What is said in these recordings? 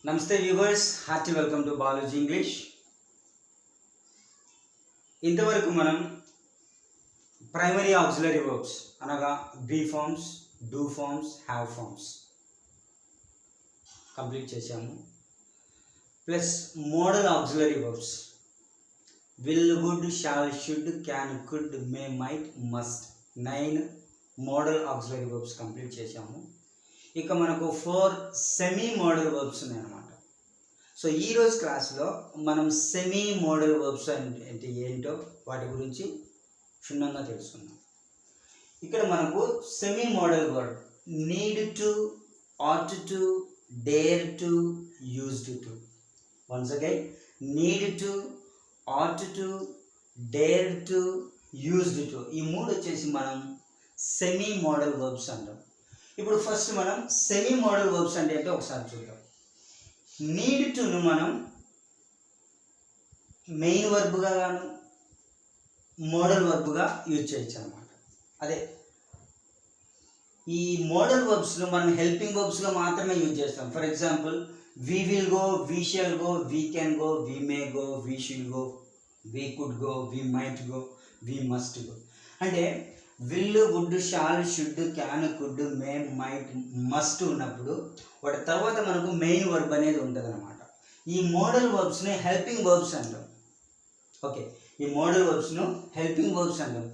Namaste viewers, hearty welcome to Balu.G English. ఇంతవరకు మనం primary auxiliary verbs అనగా be forms, do forms, have forms complete చేశాము. Plus modal auxiliary verbs will, would, shall, should, can, could, may, might, must 9 modal auxiliary verbs complete చేశాము. ఇక మనకు 4 semi modal verbs ఉన్నాయన్నమాట. So ఈరోజు క్లాస్లో మనం semi modal verbs అంటే ఏంటో వాటి గురించి క్షుణ్ణంగా తెలుసుకుందాం. ఇక్కడ మనకు semi model word need to, ought to, dare to, used to. Once again need to, ought to, dare to, used to. ఈ మూడు వచ్చేసి మనం సెమీ మోడల్ వర్బ్స్ అంటాం. ఇప్పుడు ఫస్ట్ మనం సెమీ మోడల్ వర్బ్స్ అంటే ఏంటో ఒకసారి చూద్దాం. నీడ్ టును మనం మెయిన్ వర్బ్గా గాను మోడల్ వర్బ్గా యూజ్ చేయొచ్చు అనమాట. అదే ఈ మోడల్ వర్బ్స్ను మనం హెల్పింగ్ వర్బ్స్గా మాత్రమే యూజ్ చేస్తాం. For example we will go, we shall go, we can go, we may go, we should go, we could go, we might go, we must go. అంటే will, would, shall, should, can, could, may, might, must ఉన్నప్పుడు వాటి తర్వాత మనకు main verb అనేది ఉంటుంది అనమాట. ఈ model వర్బ్స్ని హెల్పింగ్ వర్బ్స్ అంటాం. ఓకే, ఈ మోడల్ వర్బ్స్ను హెల్పింగ్ వర్బ్స్ అంటాం.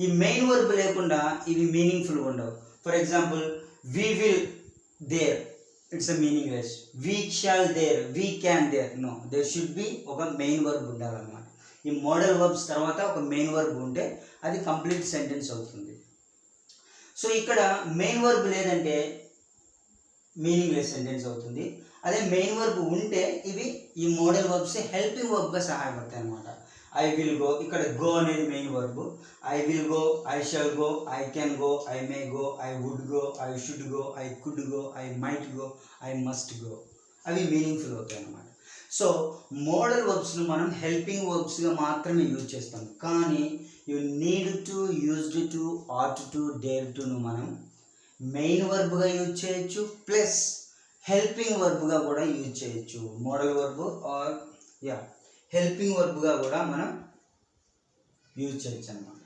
ఈ మెయిన్ వర్బ్ లేకుండా ఇవి మీనింగ్ఫుల్గా ఉండవు. For example we will there, it's a meaningless. We shall there, we can there, no, there should be ఒక మెయిన్ వర్బ్ ఉండాలన్నమాట. ఈ మోడల్ వర్బ్స్ తర్వాత ఒక మెయిన్ వర్బ్ ఉంటే అది కంప్లీట్ సెంటెన్స్ అవుతుంది. సో ఇక్కడ మెయిన్ వర్బ్ లేదంటే మీనింగ్లెస్ సెంటెన్స్ అవుతుంది. అదే మెయిన్ వర్బ్ ఉంటే ఇవి ఈ మోడల్ వర్బ్స్ హెల్పింగ్ వర్బ్గా సహాయపడతాయి అన్నమాట. ఐ విల్ గో, ఇక్కడ గో అనేది main verb. I will go, I shall go, I can go, I may go, I would go, I should go, I could go, I might go, I must go. అవి meaningful అవుతాయి అన్నమాట. So model వర్బ్స్ను మనం helping వర్బ్స్గా మాత్రమే use చేస్తాం. కానీ you need to, used to, ought to, dare టును మనం main వర్బ్గా యూజ్ చేయొచ్చు, ప్లస్ హెల్పింగ్ వర్బ్గా కూడా యూజ్ చేయొచ్చు. మోడల్ వర్బ్ ఆర్ హెల్పింగ్ వర్బ్గా కూడా మనం యూజ్ చేయొచ్చు అన్నమాట.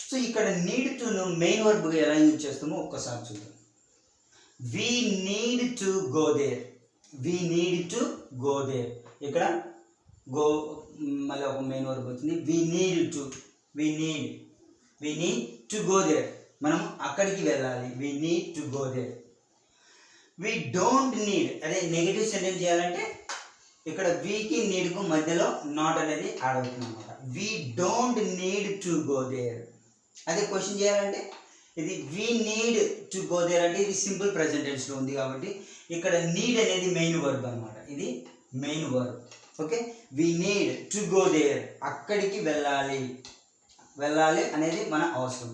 సో ఇక్కడ నీడ్ టును మెయిన్ వర్బ్గా ఎలా యూజ్ చేస్తామో ఒక్కసారి చూద్దాం. We need to go there, we need to go there. ఇక్కడ గో మళ్ళీ ఒక మెయిన్ వర్బ్ వచ్చింది. We need to, we need to go there, మనం అక్కడికి వెళ్ళాలి. We need to go there. We don't need, అదే నెగిటివ్ సెంటెన్స్ చేయాలంటే ఇక్కడ వీకి నీడ్కు మధ్యలో నాట్ అనేది యాడ్ అవుతుంది అనమాట. We don't need to go there. అదే క్వశ్చన్ చేయాలంటే ఇది we need to go there అంటే ఇది సింపుల్ ప్రెజెంట్ టెన్స్లో ఉంది కాబట్టి ఇక్కడ నీడ్ అనేది మెయిన్ వర్బ్ అనమాట. ఇది main verb. Okay, we need to go there, అక్కడికి వెళ్ళాలి. వెళ్ళాలి అనేది మన అవసరం,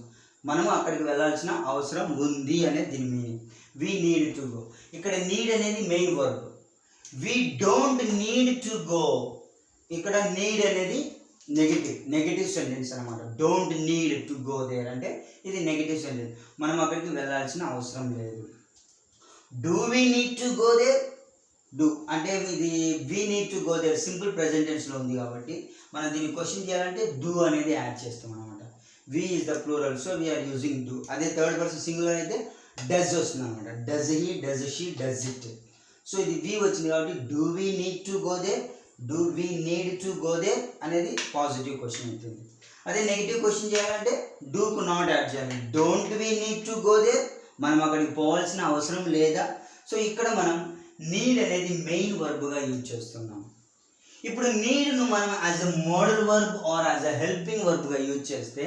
మనము అక్కడికి వెళ్ళాల్సిన అవసరం ఉంది అనేది దీని meaning. We need to go, ఇక్కడ నీడ్ అనేది main verb. We don't need to go, ఇక్కడ నీడ్ అనేది నెగిటివ్ సెంటెన్స్ అనమాట. Don't need to go there అంటే ఇది నెగిటివ్ సెంటెన్స్, మనం అక్కడికి వెళ్ళాల్సిన అవసరం లేదు. Do we need to go there, do అంటే ఇది we need to go there simple present టెన్స్లో ఉంది కాబట్టి మనం దీన్ని క్వశ్చన్ చేయాలంటే డూ అనేది యాడ్ చేస్తాం అనమాట. We is the plural, so we're using do. అదే థర్డ్ పర్సన్ సింగులర్ అయితే డస్ వస్తుంది అనమాట. Does he, does she, does it. So ఇది వీ వచ్చింది కాబట్టి do we need to go there, do we need to go there అనేది positive question అవుతుంది. అదే నెగిటివ్ క్వశ్చన్ చేయాలంటే డూకు నాట్ యాడ్ చేయాలి. Don't we need to go there, మనం అక్కడికి పోవాల్సిన అవసరం లేదా. సో ఇక్కడ మనం నీడ్ అనేది మెయిన్ వర్బ్గా యూజ్ చేస్తున్నాం. ఇప్పుడు నీడ్ను మనం as a modal verb or as a helping వర్బ్గా యూజ్ చేస్తే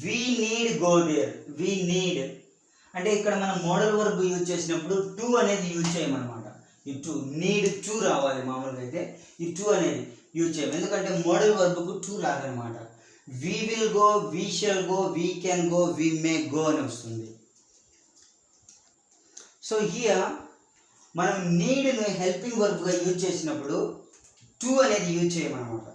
we need go there, we need అంటే ఇక్కడ మనం మోడల్ వర్బ్ యూజ్ చేసినప్పుడు టు అనేది యూజ్ చేయమన్నమాట. ఈ టు నీడ్ టు రావాలి. మామూలుగా అయితే ఈ టు అనేది యూజ్ చేయం, ఎందుకంటే మోడల్ వర్బ్కు టు రాదనమాట. We will go, we shall go, we can go, we may go అని వస్తుంది. సో హియర్ మనం నీడ్ను హెల్పింగ్ వర్బ్గా యూజ్ చేసినప్పుడు టు అనేది యూజ్ చేయమన్నమాట.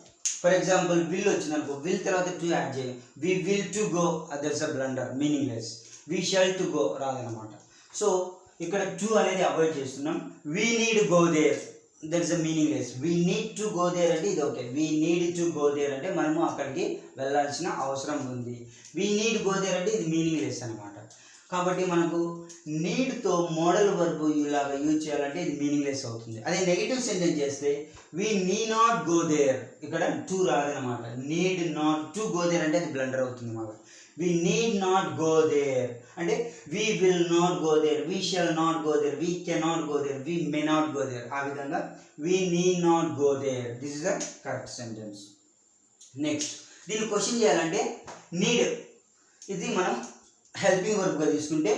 ఫర్ ఎగ్జాంపుల్ విల్ వచ్చినప్పుడు విల్ తర్వాత టు యాడ్ చేయం. We will to go, that's a blunder, meaningless. We shall to go రాదనమాట. సో ఇక్కడ టు అనేది అవాయిడ్ చేస్తున్నాం. We need go there, that is a meaningless. We need to go there అంటే ఇది okay. We need to go there అంటే మనము అక్కడికి వెళ్ళాల్సిన అవసరం ఉంది. వీ నీడ్ గో దేర్ అంటే ఇది మీనింగ్లెస్ అనమాట. కాబట్టి మనకు నీడ్తో మోడల్ వర్బ్ ఇలాగా యూజ్ చేయాలంటే ఇది మీనింగ్లెస్ అవుతుంది. అదే నెగిటివ్ సెంటెన్స్ చేస్తే we need not go there, ఇక్కడ టు రాదనమాట. Need not to go there అంటే అది బ్లండర్ అవుతుంది మాట. We need not go there అంటే we will not go there, we shall not go there, we cannot go there, we may not go there. ఆ విధంగా we need not go there, this is the correct sentence. Next దీన్ని question చేయాలంటే need ఇది మనం helping వర్బ్గా తీసుకుంటే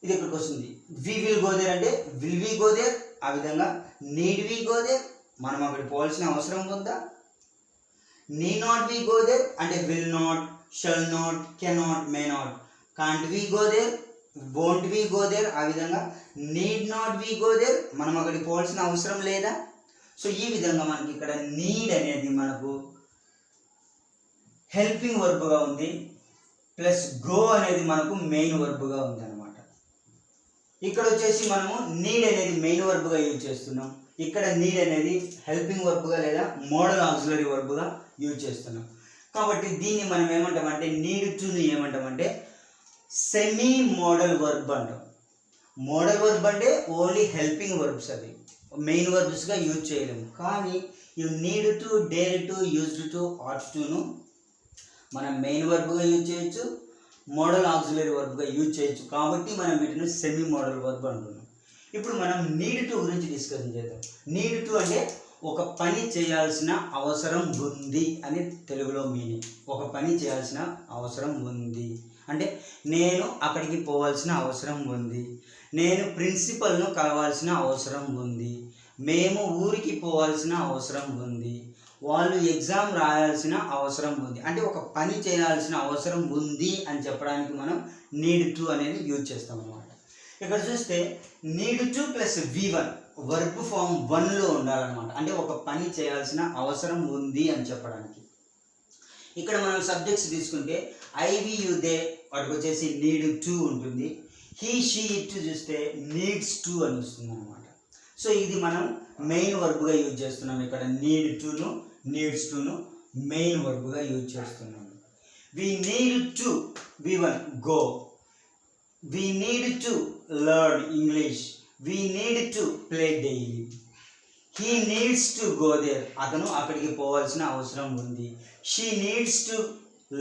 ఇది ఇక్కడికి వస్తుంది. వి విల్ గో దేర్ అంటే విల్ వి గో దేర్. ఆ విధంగా నీడ్ వి గో దేర్, మనం అక్కడికి పోవాల్సిన అవసరం ఉందా. Need not we go there అంటే will not, shall not, cannot, may not. Can't we go there, won't we go there. ఆ విధంగా need not we go there, మనం అక్కడికి పోవాల్సిన అవసరం లేదా. సో ఈ విధంగా మనకి ఇక్కడ నీడ్ అనేది మనకు హెల్పింగ్ వర్బ్గా ఉంది, ప్లస్ గో అనేది మనకు మెయిన్ వర్బ్గా ఉంది అనమాట. ఇక్కడ వచ్చేసి మనము నీడ్ అనేది మెయిన్ వర్బ్గా యూజ్ చేస్తున్నాం. ఇక్కడ నీడ్ అనేది హెల్పింగ్ వర్బ్గా లేదా మోడల్ ఆక్సిలరీ వర్బ్గా యూజ్ చేస్తున్నాం. కాబట్టి దీన్ని మనం ఏమంటామంటే నీడ్ టుని ఏమంటామంటే సెమీ మోడల్ వర్బ్ అంటాం. మోడల్ వర్బ్ అంటే ఓన్లీ హెల్పింగ్ వర్బ్స్, అవి మెయిన్ వర్బ్స్గా యూజ్ చేయలేము. కానీ you need to, dare to, used to, ought టును మనం మెయిన్ వర్బ్గా యూజ్ చేయొచ్చు, మోడల్ ఆక్సిలరీ వర్బ్గా యూజ్ చేయొచ్చు. కాబట్టి మనం వీటిని సెమీ మోడల్ వర్బ్ అంటున్నాం. ఇప్పుడు మనం నీడ్ టు గురించి డిస్కషన్ చేద్దాం. నీడ్ టు అంటే ఒక పని చేయాల్సిన అవసరం ఉంది అని తెలుగులో మీనింగ్. ఒక పని చేయాల్సిన అవసరం ఉంది అంటే నేను అక్కడికి పోవాల్సిన అవసరం ఉంది, నేను ప్రిన్సిపల్ను కలవాల్సిన అవసరం ఉంది, మేము ఊరికి పోవాల్సిన అవసరం ఉంది, వాళ్ళు ఎగ్జామ్ రాయాల్సిన అవసరం ఉంది. అంటే ఒక పని చేయాల్సిన అవసరం ఉంది అని చెప్పడానికి మనం నీడ్ టు అనేది యూజ్ చేస్తాం అన్నమాట. ఇక్కడ చూస్తే need to plus V1 verb form 1లో ఉండాలన్నమాట. అంటే ఒక పని చేయాల్సిన అవసరం ఉంది అని చెప్పడానికి. ఇక్కడ మనం సబ్జెక్ట్స్ తీసుకుంటే ఐ వి యు దే వాటికి వచ్చేసి నీడ్ టు ఉంటుంది. హీ షీ ఇట్ చూస్తే నీడ్స్ టు అని వస్తుంది అనమాట. సో ఇది మనం మెయిన్ వర్బ్గా యూజ్ చేస్తున్నాం. ఇక్కడ నీడ్ టును, నీడ్స్ టును మెయిన్ వర్బ్గా యూజ్ చేస్తున్నాము. We need to V1 go, we need to learn English, we need to play daily. He needs to go there అతను అక్కడికి పోవాల్సిన అవసరం ఉంది. She needs to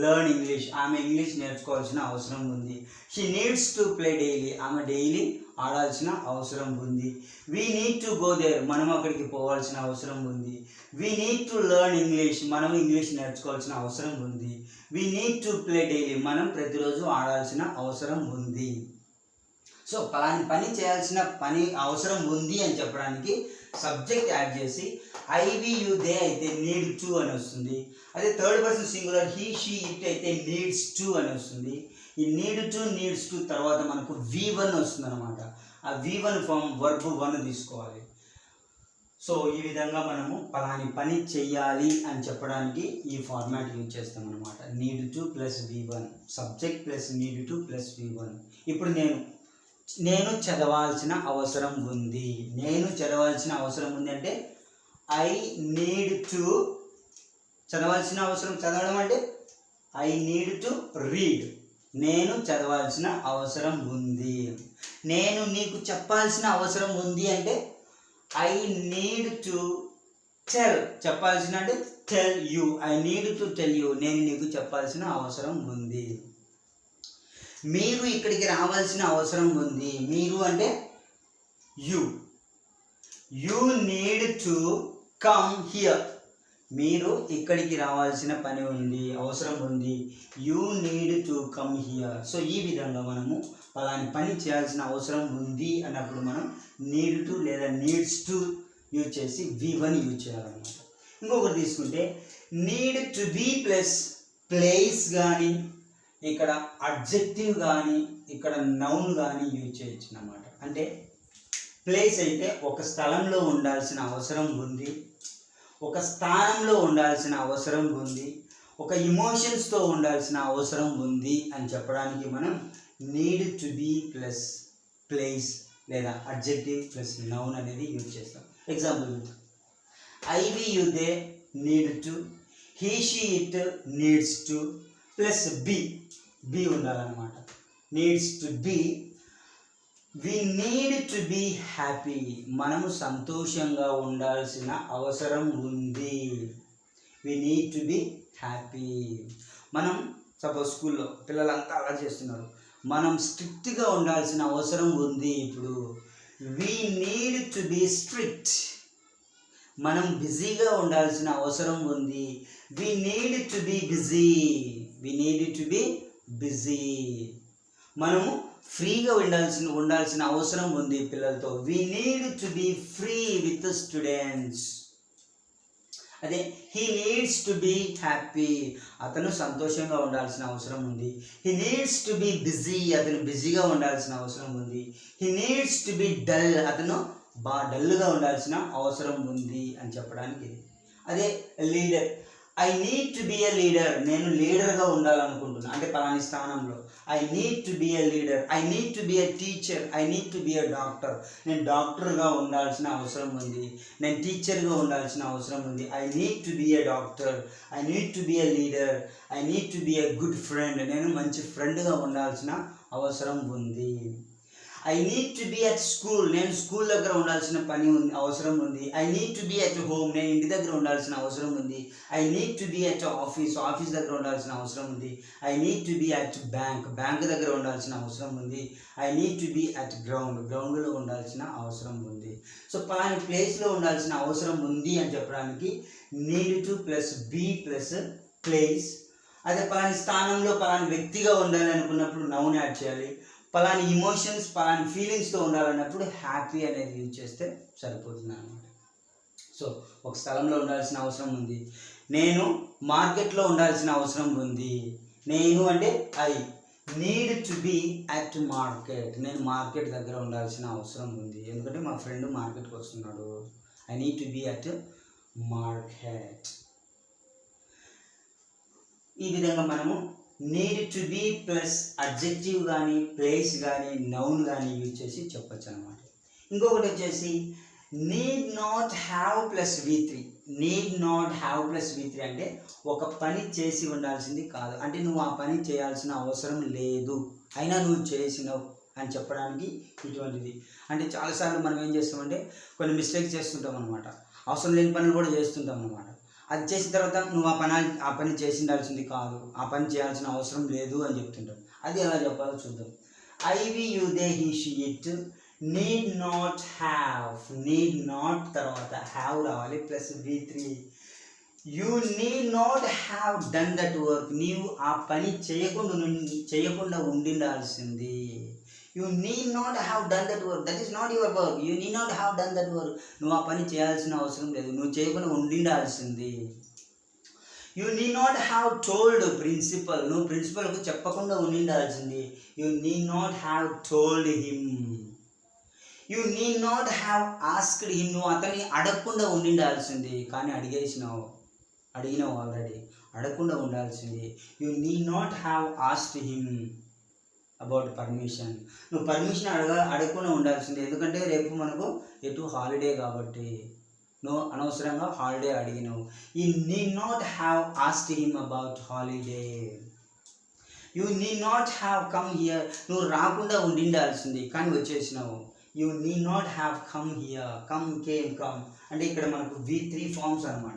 learn English ఆమె ఇంగ్లీష్ నేర్చుకోవాల్సిన అవసరం ఉంది. She needs to play daily ఆమె డైలీ ఆడాల్సిన అవసరం ఉంది. We need to go there మనం అక్కడికి పోవాల్సిన అవసరం ఉంది. We need to learn English మనం ఇంగ్లీష్ నేర్చుకోవాల్సిన అవసరం ఉంది. We need to play daily మనం ప్రతిరోజు ఆడాల్సిన అవసరం ఉంది. సో పలాని పని చేయాల్సిన పని అవసరం ఉంది అని చెప్పడానికి సబ్జెక్ట్ యాడ్ చేసి ఐ వి యు దే అయితే నీడ్ టు అని వస్తుంది. అదే third person singular he she it అయితే నీడ్స్ టు అని వస్తుంది. ఈ నీడ్ టు, నీడ్స్ టు తర్వాత మనకు V1 వస్తుంది అనమాట. ఆ V1 ఫామ్ వర్బ్ 1 తీసుకోవాలి. సో ఈ విధంగా మనము పలాని పని చెయ్యాలి అని చెప్పడానికి ఈ ఫార్మాట్ యూజ్ చేస్తాం అనమాట. Need to plus V1 subject plus need to plus V1. ఇప్పుడు నేను చదవాల్సిన అవసరం ఉంది. నేను చదవాల్సిన అవసరం ఉంది అంటే ఐ నీడ్ టు చదవాల్సిన అవసరం, చదవడం అంటే ఐ నీడ్ టు రీడ్. నేను చదవాల్సిన అవసరం ఉంది. నేను నీకు చెప్పాల్సిన అవసరం ఉంది అంటే ఐ నీడ్ టు టెల్. చెప్పాల్సిన అంటే tell you. I need to tell you. నేను నీకు చెప్పాల్సిన అవసరం ఉంది. మీరు ఇక్కడికి రావాల్సిన అవసరం ఉంది. మీరు అంటే you. You need to come here. మీరు ఇక్కడికి రావాల్సిన పని ఉంది, అవసరం ఉంది. You need to come here. So ఈ విధంగా మనము పలాని పని చేయాల్సిన అవసరం ఉంది అన్నప్పుడు మనం నీడ్ టు లేదా నీడ్స్ టు యూజ్ చేసి V1 యూజ్ చేయాలన్నమాట. ఇంకొకటి తీసుకుంటే need to be plus place కానీ, ఇక్కడ అడ్జెక్టివ్ కానీ, ఇక్కడ నౌన్ కానీ యూజ్ చేయొచ్చు అన్నమాట. అంటే ప్లేస్ అయితే ఒక స్థలంలో ఉండాల్సిన అవసరం ఉంది, ఒక స్థానంలో ఉండాల్సిన అవసరం ఉంది, ఒక ఇమోషన్స్తో ఉండాల్సిన అవసరం ఉంది అని చెప్పడానికి మనం need to be plus place లేదా అడ్జెక్టివ్ ప్లస్ నౌన్ అనేది యూజ్ చేస్తాం. Example I we you they need to, he she it needs to plus be ఉండాలన్నమాట. Needs to be, we need to be happy, మనము సంతోషంగా ఉండాల్సిన అవసరం ఉంది. We need to be happy. మనం suppose స్కూల్లో పిల్లలంతా అలా చేస్తున్నారు, మనం స్ట్రిక్ట్గా ఉండాల్సిన అవసరం ఉంది. ఇప్పుడు we need to be strict, మనం బిజీగా ఉండాల్సిన అవసరం ఉంది. We need to be busy, we need to be busy. మనము ఫ్రీగా ఉండాల్సిన అవసరం ఉంది పిల్లలతో. We need to be free with students. అదే he needs to be happy, అతను సంతోషంగా ఉండాల్సిన అవసరం ఉంది. He needs to be busy, అతను బిజీగా ఉండాల్సిన అవసరం ఉంది. He needs to be dull, అతను డల్గా ఉండాల్సిన అవసరం ఉంది అని చెప్పడానికి. అదే leader, I need to B a leader, నేను లీడర్గా ఉండాలనుకుంటున్నాను అంటే పలాని స్థానంలో. I need to B a leader. I need to B a teacher. I need to B a doctor, నేను డాక్టర్గా ఉండాల్సిన అవసరం ఉంది. నేను టీచర్గా ఉండాల్సిన అవసరం ఉంది. I need to B a doctor. I need to B a leader. I need to B a good friend, నేను మంచి ఫ్రెండ్గా ఉండాల్సిన అవసరం ఉంది. I need to be at school, నేను స్కూల్ దగ్గర ఉండాల్సిన అవసరం ఉంది. I need to be at home, నేను ఇంటి దగ్గర ఉండాల్సిన అవసరం ఉంది. I need to be at office దగ్గర ఉండాల్సిన అవసరం ఉంది. I need to be at bank దగ్గర ఉండాల్సిన అవసరం ఉంది. I need to be at గ్రౌండ్లో ఉండాల్సిన అవసరం ఉంది. సో పలాని ప్లేస్లో ఉండాల్సిన అవసరం ఉంది అని చెప్పడానికి need to plus be plus place. అదే పలాని స్థానంలో పలాని వ్యక్తిగా ఉండాలి అనుకున్నప్పుడు నౌన్ యాడ్ చేయాలి. పలాని ఇమోషన్స్ పలాని ఫీలింగ్స్తో ఉండాలన్నప్పుడు హ్యాపీ అనేది యూజ్ చేస్తే సరిపోతుంది అన్నమాట. సో ఒక స్థలంలో ఉండాల్సిన అవసరం ఉంది. నేను మార్కెట్లో ఉండాల్సిన అవసరం ఉంది. నేను అంటే I need to be at market, నేను మార్కెట్ దగ్గర ఉండాల్సిన అవసరం ఉంది ఎందుకంటే మా ఫ్రెండ్ మార్కెట్కి వస్తున్నాడు. I need to be at market. ఈ విధంగా మనము need to be plus adjective కానీ ప్లేస్ కానీ నౌన్ కానీ యూజ్ చేసి చెప్పచ్చు అనమాట. ఇంకొకటి వచ్చేసి need not have plus V3. Need not have plus V3 అంటే ఒక పని చేసి ఉండాల్సింది కాదు, అంటే నువ్వు ఆ పని చేయాల్సిన అవసరం లేదు అయినా నువ్వు చేసినావు అని చెప్పడానికి ఇటువంటిది. అంటే చాలాసార్లు మనం ఏం చేస్తామంటే కొన్ని మిస్టేక్స్ చేస్తుంటాం అనమాట, అవసరం లేని పనులు కూడా చేస్తుంటాం అనమాట. అది చేసిన తర్వాత నువ్వు ఆ పని చేసి ఉండాల్సింది కాదు, ఆ పని చేయాల్సిన అవసరం లేదు అని చెప్తుంటాం. అది ఎలా చెప్పాలో చూద్దాం. I we you they he she it need not have, need not తర్వాత హ్యావ్ రావాలి plus V3. You need not have done that work, నీవు ఆ పని చేయకుండా ఉండిండాల్సింది. You need not have done that work. That is not your work. You need not have done that work. నువ్వు ఆ పని చేయాల్సిన అవసరం లేదు, నువ్వు చేయకుండా ఉండిండాల్సింది. You need not have told principal, నువ్వు ప్రిన్సిపల్కు చెప్పకుండా ఉండిండాల్సింది. You need not have told him. You need not have asked him, నువ్వు అతన్ని అడగకుండా ఉండిండాల్సింది కానీ అడిగినావు ఆల్రెడీ, అడగకుండా ఉండాల్సింది. You need not have asked him about permission, నువ్వు పర్మిషన్ అడగకుండా ఉండాల్సింది ఎందుకంటే రేపు మనకు ఎటు హాలిడే కాబట్టి నువ్వు అనవసరంగా హాలిడే అడిగినావు. You need not have asked him about holiday. You need not have come here, నువ్వు రాకుండా ఉండిండాల్సింది కానీ వచ్చేసినావు. You need not have come here, come అంటే ఇక్కడ మనకు V3 ఫార్మ్స్ అనమాట.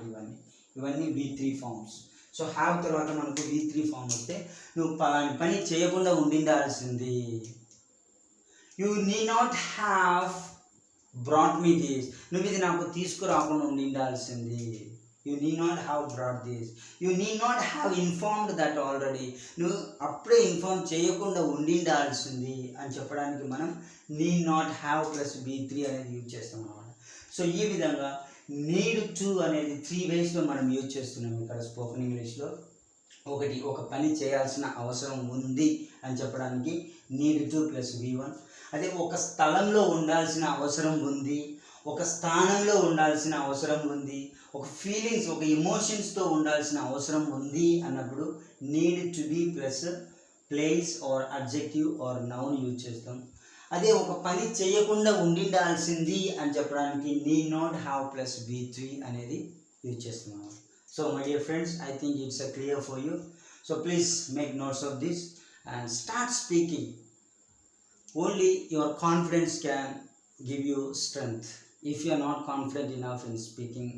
ఇవన్నీ V3 ఫార్మ్స్. సో హ్యావ్ తర్వాత మనకు V3 ఫామ్ వస్తే నువ్వు పలాని పని చేయకుండా ఉండిండాల్సింది. You need not have brought me this, నువ్వు ఇది నాకు తీసుకురాకుండా ఉండిండాల్సింది. You need not have brought this. You need not have informed that already, నువ్వు అప్పుడే ఇన్ఫార్మ్ చేయకుండా ఉండిండాల్సింది అని చెప్పడానికి మనం need not have plus V3 అనేది యూజ్ చేస్తాం అన్నమాట. సో ఈ విధంగా నీడ్ టు అనేది 3 వేస్లో మనం యూజ్ చేస్తున్నాం ఇక్కడ స్పోకెన్ ఇంగ్లీష్లో. ఒకటి, ఒక పని చేయాల్సిన అవసరం ఉంది అని చెప్పడానికి నీడ్ టు ప్లస్ V1. అదే ఒక స్థలంలో ఉండాల్సిన అవసరం ఉంది, ఒక స్థానంలో ఉండాల్సిన అవసరం ఉంది, ఒక ఫీలింగ్స్ ఒక ఎమోషన్స్తో ఉండాల్సిన అవసరం ఉంది అన్నప్పుడు need to be plus place or adjective or noun use చేస్తాం. అదే ఒక పని చేయకుండా ఉండిండాల్సింది అని చెప్పడానికి need not have plus be3 అనేది యూజ్ చేస్తున్నాము. So my dear friends, I think it's clear for you. So please make notes of this and start speaking. Only your confidence can give you strength. If you are not confident enough in speaking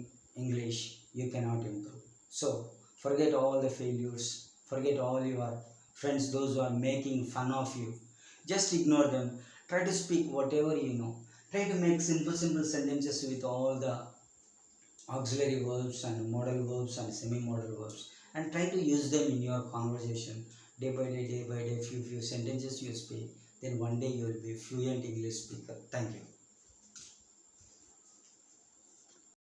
English, you cannot improve. So forget all the failures, forget all your friends, those who are making fun of you. Just ignore them. Try to speak whatever you know. Try to make simple sentences with all the auxiliary verbs and modal verbs and semi-modal verbs, and try to use them in your conversation day by day, few sentences you speak. Then one day you will be fluent English speaker. Thank you.